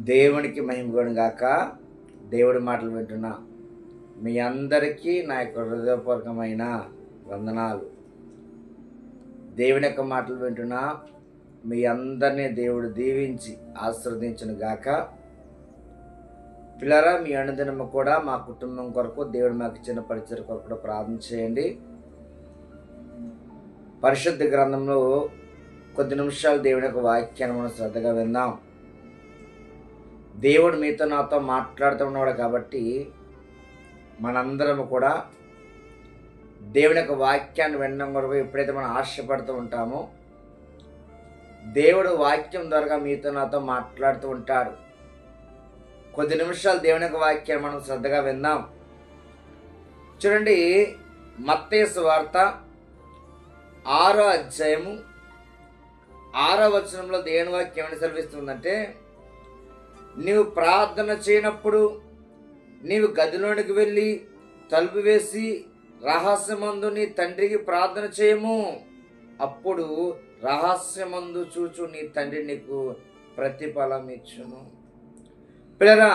దేవునికి మహిమ గాక. దేవుడి మాటలు వింటున్నా మీ అందరికీ నా యొక్క హృదయపూర్వకమైన వందనాలు. దేవుని యొక్క మాటలు వింటున్నా మీ అందరినీ దేవుడు దీవించి ఆశీర్వదించును గాక. పిల్లరా, మీ అనుదినము కూడా మా కుటుంబం కొరకు, దేవుడు మాకు ఇచ్చిన పరిచయ కొరకు కూడా ప్రార్థన చేయండి. పరిశుద్ధ గ్రంథంలో కొద్ది నిమిషాలు దేవుని యొక్క వాక్యాన్ని మనం శ్రద్ధగా విందాం. దేవుడు మీతో నాతో మాట్లాడుతున్నాడు కాబట్టి మనందరం కూడా దేవుని యొక్క వాక్యాన్ని వినడం కొరకు ఎప్పుడైతే మనం ఆశపడుతూ ఉంటామో, దేవుడు వాక్యం ద్వారా మీతో నాతో మాట్లాడుతూ ఉంటాడు. కొద్ది నిమిషాలు దేవుని యొక్క వాక్యాన్ని మనం శ్రద్ధగా విందాం. చూడండి, మత్తయి సువార్త 6వ అధ్యాయము 6వ వచనంలో దేవుని వాక్యం ఏమని సెలవిస్తుందంటే, నీవు ప్రార్థన చేయనప్పుడు నీవు గదిలోనికి వెళ్ళి తలుపు వేసి రహస్యమందు నీ తండ్రికి ప్రార్థన చేయము, అప్పుడు రహస్యమందు చూచు నీ తండ్రి నీకు ప్రతిఫలం ఇచ్చును. పిల్లరా,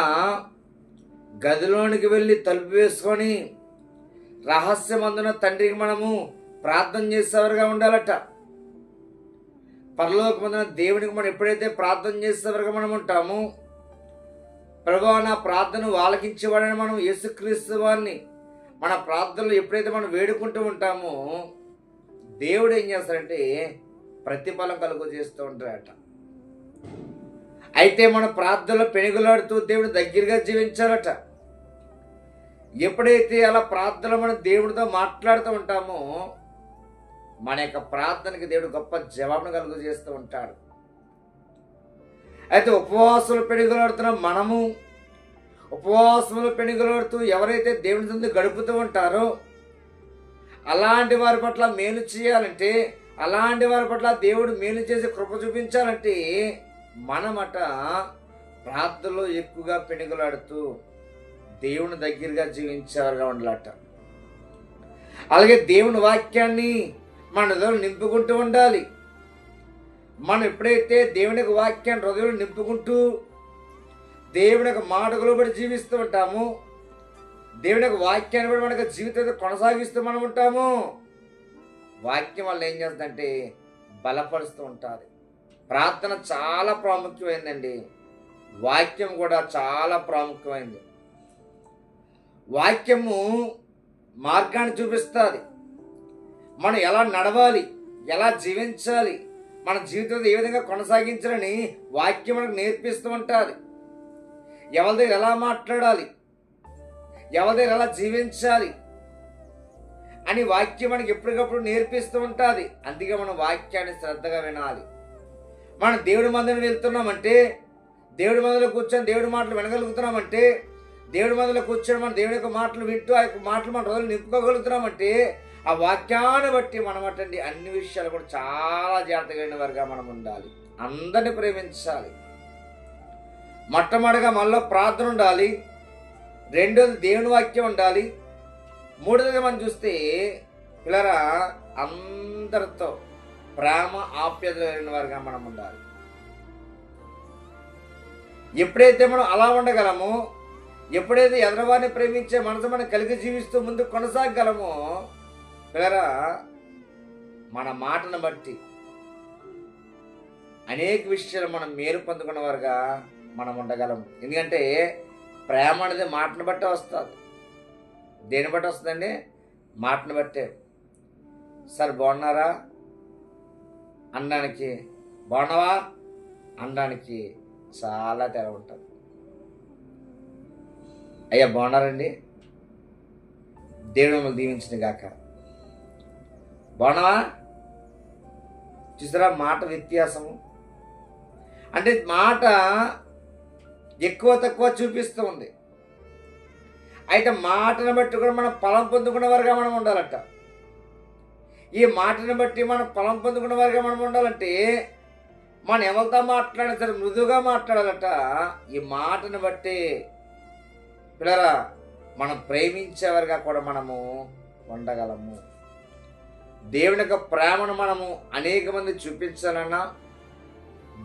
గదిలోనికి వెళ్ళి తలుపు వేసుకొని రహస్యమందున తండ్రికి మనము ప్రార్థన చేసేవారుగా ఉండాలట. పరలోకమందున దేవునికి మనం ఎప్పుడైతే ప్రార్థన చేసేవారుగా మనం ఉంటామో, ప్రభువా నా ప్రార్థన ఆలకించేవాడని మనం యేసుక్రీస్తు వారిని మన ప్రార్థనలు ఎప్పుడైతే మనం వేడుకుంటూ ఉంటామో, దేవుడు ఏం చేస్తాడంటే ప్రతిఫలం కలుగు చేస్తూ ఉంటాడట. అయితే మన ప్రార్థనలో పెనుగులాడుతూ దేవుడు దగ్గరగా జీవించాలట. ఎప్పుడైతే అలా ప్రార్థనలో మనం దేవుడితో మాట్లాడుతూ ఉంటామో, మన యొక్క ప్రార్థనకి దేవుడు గొప్ప జవాబును కలుగు చేస్తూ ఉంటాడు. అయితే ఉపవాసాలు పెనుగులాడుతున్న మనము, ఉపవాసములు పెనుగులాడుతూ ఎవరైతే దేవుని ముందు గడుపుతూ ఉంటారో, అలాంటి వారి పట్ల మేలు చేయాలంటే, అలాంటి వారి పట్ల దేవుడు మేలు చేసి కృప చూపించాలంటే, మనమట ప్రార్థనలో ఎక్కువగా పెనుగులాడుతూ దేవుని దగ్గరగా జీవించేవారుగా ఉండాలట. అలాగే దేవుని వాక్యాన్ని మన నింపుకుంటూ ఉండాలి. మనం ఎప్పుడైతే దేవుని వాక్యాన్ని హృదయంలో నింపుకుంటూ దేవుని యొక్క మాటలు బట్టి జీవిస్తూ ఉంటాము, దేవుని యొక్క వాక్యాన్ని బట్టి మనకు జీవితాన్ని కొనసాగిస్తూ మనం ఉంటాము, వాక్యం వల్ల ఏం చేస్తుందంటే బలపరుస్తూ ఉంటుంది. ప్రార్థన చాలా ప్రాముఖ్యమైందండి. వాక్యం కూడా చాలా ప్రాముఖ్యమైంది. వాక్యము మార్గాన్ని చూపిస్తుంది. మనం ఎలా నడవాలి, ఎలా జీవించాలి, మన జీవితంలో ఏ విధంగా కొనసాగించాలని వాక్యం మనకు నేర్పిస్తూ ఉంటుంది. ఎవరి దగ్గర ఎలా మాట్లాడాలి, ఎవరి దగ్గర ఎలా జీవించాలి అని వాక్యం మనకి ఎప్పటికప్పుడు నేర్పిస్తూ ఉంటుంది. అందుకే మనం వాక్యాన్ని శ్రద్ధగా వినాలి. మనం దేవుడి మందిని వెళ్తున్నామంటే, దేవుడి మందిలో కూర్చొని దేవుడి మాటలు వినగలుగుతున్నామంటే, దేవుడి మందిలో కూర్చొని మనం దేవుడి యొక్క మాటలు వింటూ ఆ యొక్క మాటలు మన రోజులు నింపుకోగలుగుతున్నామంటే, ఆ వాక్యాన్ని బట్టి మనం అటండి అన్ని విషయాలు కూడా చాలా జాగ్రత్తగా వారిగా మనం ఉండాలి. అందరిని ప్రేమించాలి. మొట్టమొదటిగా మనలో ప్రార్థన ఉండాలి. రెండోది దేవుని వాక్యం ఉండాలి. మూడోదిగా మనం చూస్తే పిల్లరా, అందరితో ప్రేమ ఆప్యాయత కలిగిన వారిగా మనం ఉండాలి. ఎప్పుడైతే మనం అలా ఉండగలమో, ఎప్పుడైతే ఎదరవారిని ప్రేమించే మనసు మనం కలిగి జీవిస్తూ ముందుకు కొనసాగలమో, పిల్లరా, మన మాటను బట్టి అనేక విషయాలు మనం మేలు పొందుకున్న వారుగా మనం ఉండగలము. ఎందుకంటే ప్రేమ అనేది మాటను బట్టే వస్తుంది. దేని బట్టి వస్తుందండి? మాటను బట్టే. సార్ బాగున్నారా అనడానికి, బాగున్నావా అనడానికి చాలా తేడా ఉంటుంది. అయ్యా బాగున్నారండి, దేవుడు మిమ్మల్ని దీవించిన గాక, బాగున్నావా. చూసారా మాట వ్యత్యాసము. అంటే మాట ఎక్కువ తక్కువ చూపిస్తూ ఉంది. అయితే మాటను బట్టి కూడా మనం ఫలం పొందుకున్న వారుగా మనం ఉండాలట. ఈ మాటను బట్టి మనం ఫలం పొందుకున్న వారుగా మనం ఉండాలంటే మనం ఎవరితో మాట్లాడినా సరే మృదువుగా మాట్లాడాలట. ఈ మాటను బట్టి పిల్లరా మనం ప్రేమించేవారుగా కూడా మనము ఉండగలము. దేవుని యొక్క ప్రేమను మనము అనేక మంది చూపించాలన్నా,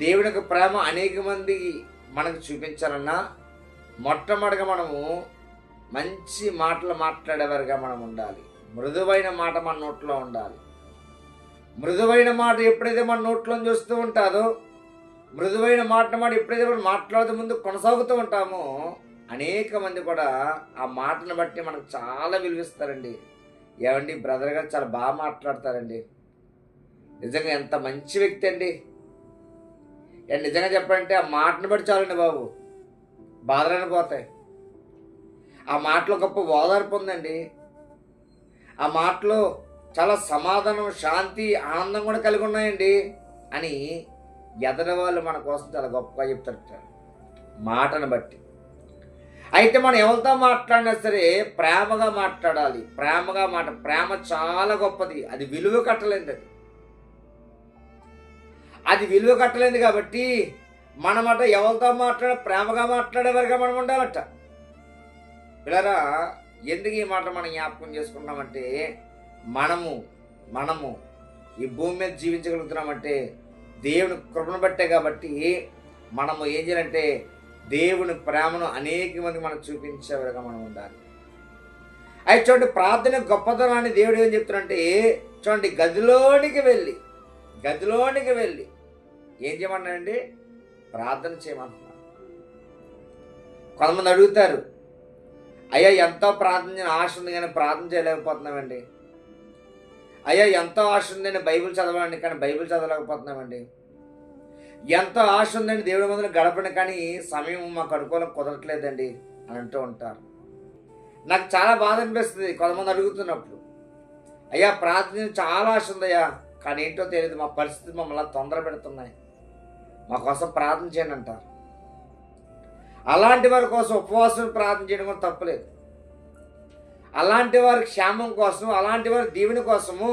దేవుని యొక్క ప్రేమ అనేక మందికి మనకు చూపించాలన్నా మొట్టమొదటిగా మనము మంచి మాటలు మాట్లాడేవారుగా మనం ఉండాలి. మృదువైన మాట మన నోట్లో ఉండాలి. మృదువైన మాట ఎప్పుడైతే మన నోట్లో చూస్తూ ఉంటాదో, మృదువైన మాట ఎప్పుడైతే మనం మాట్లాడుతూ ముందు కొనసాగుతూ ఉంటామో, అనేక మంది కూడా ఆ మాటను బట్టి మనకు చాలా విలువిస్తారండి. ఏమండి, బ్రదర్ గారు చాలా బాగా మాట్లాడతారండి, నిజంగా ఎంత మంచి వ్యక్తి అండి. నిజంగా చెప్పాలంటే ఆ మాటను బట్టి చాలండి బాబు, బాధలను పోతాయి. ఆ మాటలో గొప్ప ఓదార్పు ఉందండి. ఆ మాటలో చాలా సమాధానం, శాంతి, ఆనందం కూడా కలిగి ఉన్నాయండి అని ఎదటి వాళ్ళు మన కోసం చాలా గొప్పగా చెప్తారు మాటను బట్టి. అయితే మనం ఎవరితో మాట్లాడినా సరే ప్రేమగా మాట్లాడాలి. ప్రేమ చాలా గొప్పది. అది విలువ కట్టలేనిది. అది విలువ కట్టలేదు కాబట్టి మనమట ఎవరితో ప్రేమగా మాట్లాడేవారుగా మనం ఉండాలట. పిల్లరా, ఎందుకు ఈ మాట మనం జ్ఞాపకం చేసుకున్నామంటే, మనము ఈ భూమి మీద జీవించగలుగుతున్నామంటే దేవుని కృపను బట్టే. కాబట్టి మనము ఏం చేయాలంటే దేవుని ప్రేమను అనేక మందికి మనం చూపించేవారుగా మనం ఉండాలి. అయితే చూడండి, ప్రార్థన గొప్పతనాన్ని దేవుడు ఏం చెప్తున్నాడంటే, చూడండి, గదిలోనికి వెళ్ళి ఏం చేయమన్నాడండి? ప్రార్థన చేయమంటున్నాడు. కొంతమంది అడుగుతారు, అయ్యా ఎంతో ప్రార్థన ఆశ ఉంది కానీ ప్రార్థన చేయలేకపోతున్నామండి. అయ్యా ఎంతో ఆశ ఉందండి బైబిల్ చదవాలండి కానీ బైబిల్ చదవలేకపోతున్నామండి. ఎంతో ఆశ ఉందండి దేవుడి ముందు గడపండి కానీ సమయం మాకు అనుకూలం కుదరట్లేదండి అని అంటూ ఉంటారు. నాకు చాలా బాధ అనిపిస్తుంది కొంతమంది అడుగుతున్నప్పుడు, అయ్యా ప్రార్థన చాలా ఆశ ఉందయ్యా కానీ ఏంటో తెలియదు, మా పరిస్థితి మమ్మల్ని తొందర పెడుతున్నాయి, మా కోసం ప్రార్థన చేయండి అంటారు. అలాంటి వారి కోసం ఉపవాసం ప్రార్థన చేయడం కూడా తప్పులేదు. అలాంటి వారి క్షేమం కోసం, అలాంటి వారి దీవెన కోసము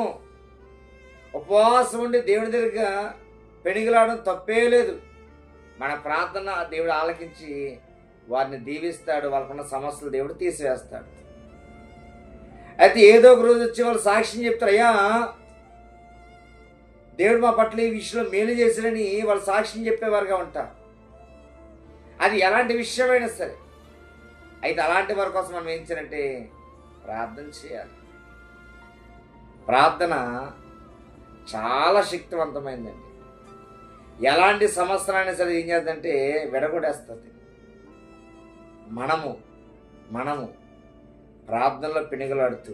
ఉపవాసం ఉండి దేవుని దగ్గర పెనుగులాడడం తప్పే లేదు. మన ప్రార్థన దేవుడు ఆలకించి వారిని దీవిస్తాడు, వాళ్ళకున్న సమస్యలు దేవుడు తీసివేస్తాడు. అయితే ఏదో ఒక రోజు వచ్చి వాళ్ళు సాక్ష్యం చెప్తారు, అయ్యా దేవుడు మా పట్ల ఈ విషయంలో మేలు చేశాడని వాళ్ళు సాక్ష్యం చెప్పేవారుగా ఉంటారు. అది ఎలాంటి విషయమైనా సరే. అయితే అలాంటి వారి కోసం మనం ఏం చేయాలంటే ప్రార్థన చేయాలి. ప్రార్థన చాలా శక్తివంతమైందండి. ఎలాంటి సమస్యలైనా సరే ఏం చేద్దంటే విడగొడేస్తుంది. మనము ప్రార్థనలో పిణిగలాడుతూ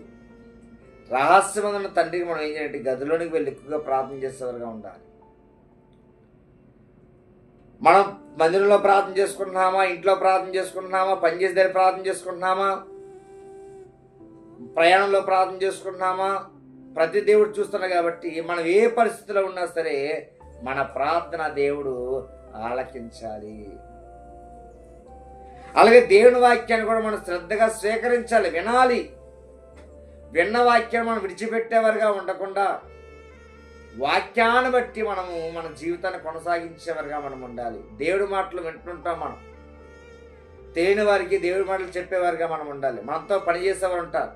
రహస్యమైన తండ్రికి మనం ఏం చేయాలంటే గదిలోనికి వెళ్ళి ఎక్కువగా ప్రార్థన చేసేవారుగా ఉండాలి. మనం మందిరంలో ప్రార్థన చేసుకుంటున్నామా, ఇంట్లో ప్రార్థన చేసుకుంటున్నామా, పనిచేసే దగ్గర ప్రార్థన చేసుకుంటున్నామా, ప్రయాణంలో ప్రార్థన చేసుకుంటున్నామా, ప్రతి దేవుడు చూస్తున్నాడు. కాబట్టి మనం ఏ పరిస్థితిలో ఉన్నా సరే మన ప్రార్థన దేవుడు ఆలకించాలి. అలాగే దేవుని వాక్యాన్ని కూడా మనం శ్రద్ధగా స్వీకరించాలి, వినాలి. విన్న వాక్యాన్ని మనం విడిచిపెట్టేవారుగా ఉండకుండా వాక్యాన్ని బట్టి మనము మన జీవితాన్ని కొనసాగించేవారుగా మనం ఉండాలి. దేవుడి మాటలు వింటుంటాం. మనం తెలియని వారికి దేవుడి మాటలు చెప్పేవారుగా మనం ఉండాలి. మనతో పనిచేసేవారు ఉంటారు,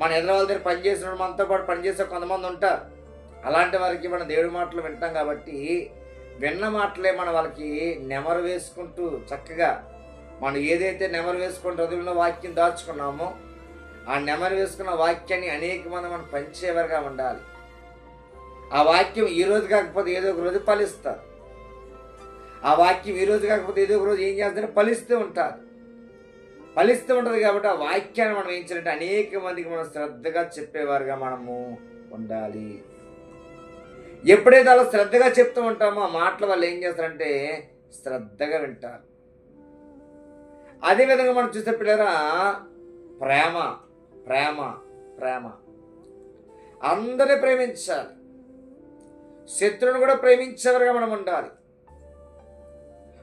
మన ఎదురు వాళ్ళ దగ్గర పనిచేసిన మనతో పాటు పనిచేసే కొంతమంది ఉంటారు. అలాంటి వారికి మనం దేవుడి మాటలు వింటాం. కాబట్టి విన్న మాటలే మనం వాళ్ళకి నెమరు వేసుకుంటూ చక్కగా మనం ఏదైతే నెమరు వేసుకుంటూ హృదయంలో వాక్యం దాచుకున్నామో ఆ నెమరు వేసుకున్న వాక్యాన్ని అనేక మంది మనం పంచేవారుగా ఉండాలి. ఆ వాక్యం ఈ రోజు కాకపోతే ఏదో ఒక రోజు ఫలిస్తారు. ఆ వాక్యం ఈ రోజు కాకపోతే ఏదో ఒక రోజు ఏం చేస్తుంటే ఫలిస్తూ ఉంటుంది. కాబట్టి ఆ వాక్యాన్ని మనం ఏం చేయాలంటే అనేక మందికి మనం శ్రద్ధగా చెప్పేవారుగా మనము ఉండాలి. ఎప్పుడైతే అలా శ్రద్ధగా చెప్తూ ఉంటామో ఆ మాటల వాళ్ళు ఏం చేస్తారంటే శ్రద్ధగా వింటారు. అదేవిధంగా మనం చూస్తే పిల్లరా, ప్రేమ అందరినీ ప్రేమించాలి. శత్రువును కూడా ప్రేమించేవారుగా మనం ఉండాలి.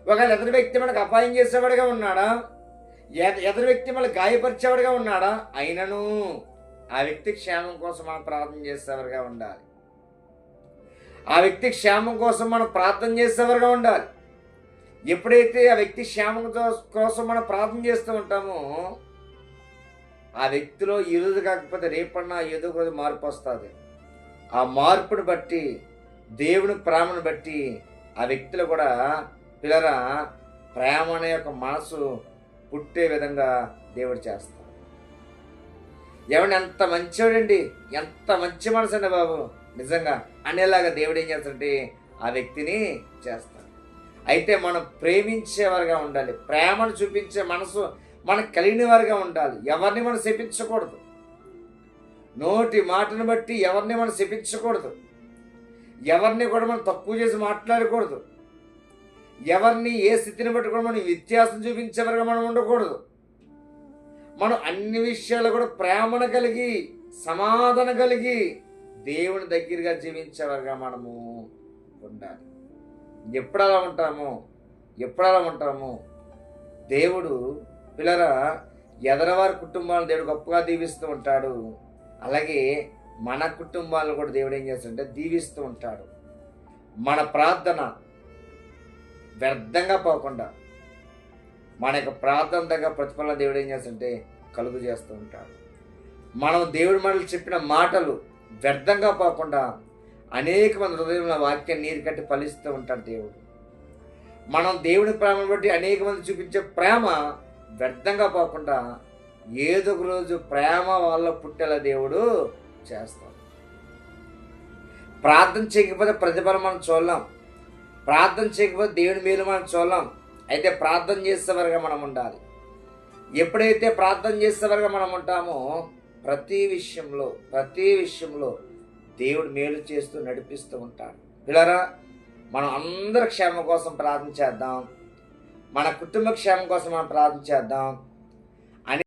ఒకవేళ ఎదురు వ్యక్తి మనకు అపాయం చేసేవాడుగా ఉన్నాడా, ఎదురు వ్యక్తి మనకు గాయపరిచేవాడుగా ఉన్నాడా, అయినను ఆ వ్యక్తి క్షేమం కోసం మనం ప్రార్థన చేసేవారుగా ఉండాలి. ఆ వ్యక్తి క్షేమం కోసం మనం ప్రార్థన చేసేవారుగా ఉండాలి. ఎప్పుడైతే ఆ వ్యక్తి క్షేమం కోసం మనం ప్రార్థన చేస్తూ ఉంటామో ఆ వ్యక్తిలో ఈరోజు కాకపోతే రేపన్నా ఏదో ఒక రోజు మార్పు వస్తుంది. ఆ మార్పును బట్టి దేవుని ప్రేమను బట్టి ఆ వ్యక్తిలో కూడా పిల్లరా, ప్రేమ అనే ఒక మనసు పుట్టే విధంగా దేవుడు చేస్తాడు. ఎవరిని ఎంత మంచివాడండి, ఎంత మంచి మనసు అండి బాబు నిజంగా అనేలాగా దేవుడు ఏం చేస్తాడంటే ఆ వ్యక్తిని చేస్తాడు. అయితే మనం ప్రేమించేవారుగా ఉండాలి. ప్రేమను చూపించే మనసు మనకు కలిగిన వారుగా ఉండాలి. ఎవరిని మనం శపించకూడదు. నోటి మాటను బట్టి ఎవరిని మనం శపించకూడదు. ఎవరిని కూడా మనం తక్కువ చేసి మాట్లాడకూడదు. ఎవరిని ఏ స్థితిని బట్టి కూడా మనం వ్యత్యాసం చూపించేవారుగా మనం ఉండకూడదు. మనం అన్ని విషయాలు కూడా ప్రేమను కలిగి, సమాధానం కలిగి దేవుని దగ్గరగా జీవించేవారుగా మనము ఉండాలి. ఎప్పుడు అలా ఉంటాము దేవుడు పిల్లరా, ఎదరవారి కుటుంబాలను దేవుడు గొప్పగా దీవిస్తూ ఉంటాడు. అలాగే మన కుటుంబాలను కూడా దేవుడు ఏం చేస్తాడంటే దీవిస్తూ ఉంటాడు. మన ప్రార్థన వ్యర్థంగా పోకుండా మన యొక్క ప్రార్థన దగ్గర ప్రతిఫలం దేవుడు ఏం చేస్తుంటే కలుగు చేస్తూ ఉంటాడు. మనం దేవుడి మాటలు చెప్పిన మాటలు వ్యర్థంగా పోకుండా అనేక మంది హృదయంలో వాక్యం నీరు కట్టి ఫలిస్తూ ఉంటాడు దేవుడు. మనం దేవుని ప్రేమను బట్టి అనేక మంది చూపించే ప్రేమ వ్యర్థంగా పోకుండా ఏదో ఒక రోజు ప్రేమ వాళ్ళ పుట్టేలా దేవుడు చేస్తాడు. ప్రార్థన చేయకపోతే ప్రతిఫలం మనం చూడలేం. ప్రార్థన చేయకపోతే దేవుని మేలు మనం చూడలేం. అయితే ప్రార్థన చేసేవారుగా మనం ఉండాలి. ఎప్పుడైతే ప్రార్థన చేసేవారుగా మనం ఉంటామో ప్రతి విషయంలో దేవుడు మేలు చేస్తూ నడిపిస్తూ ఉంటాడు. పిల్లరా, మనం అందరి క్షేమం కోసం ప్రార్థన చేద్దాం. మన కుటుంబ క్షేమం కోసం మనం ప్రార్థన చేద్దాం.